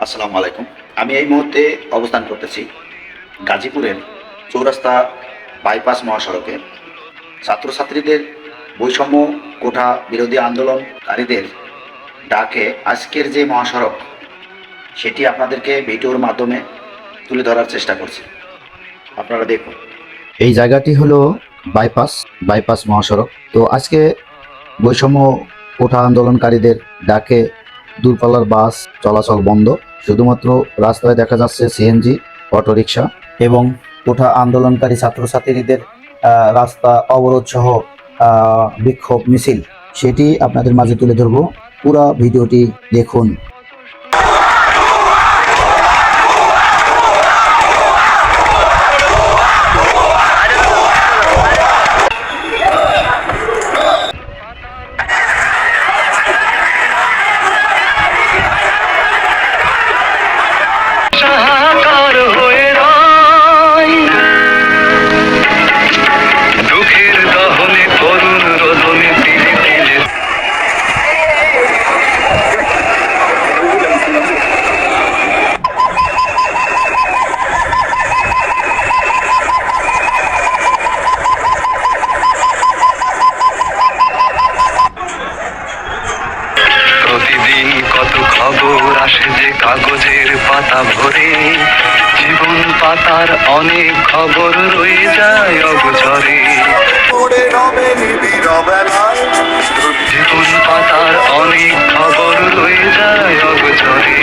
আসসালামু আলাইকুম। আমি এই মুহূর্তে অবস্থান করতেছি গাজীপুরের চৌরাস্তা বাইপাস মহাসড়কে। ছাত্রছাত্রীদের বৈষম্য কোঠা বিরোধী আন্দোলনকারীদের ডাকে আজকের যে মহাসড়ক, সেটি আপনাদেরকে ভিডিওর মাধ্যমে তুলে ধরার চেষ্টা করছি। আপনারা দেখুন। এই জায়গাটি হলো বাইপাস বাইপাস মহাসড়ক। তো আজকে বৈষম্য কোঠা আন্দোলনকারীদের ডাকে দূরপাল্লার বাস চলাচল বন্ধ। শুধুমাত্র রাস্তায় দেখা যাচ্ছে সিএনজি, অটোরিকশা এবং কোঠা আন্দোলনকারী ছাত্রছাত্রীদের রাস্তা অবরোধ সহ বিক্ষোভ মিছিল, সেটি আপনাদের মাঝে তুলে ধরবো। পুরো ভিডিওটি দেখুন। প্রতিদিন কত খবর আসে যে কাগজের পাতা ভরে, জীবন পাতার অনেক খবর রয়ে যায় অগোচরে। জীবন পাতার অনেক খবর রয়ে যায় অগোচরে।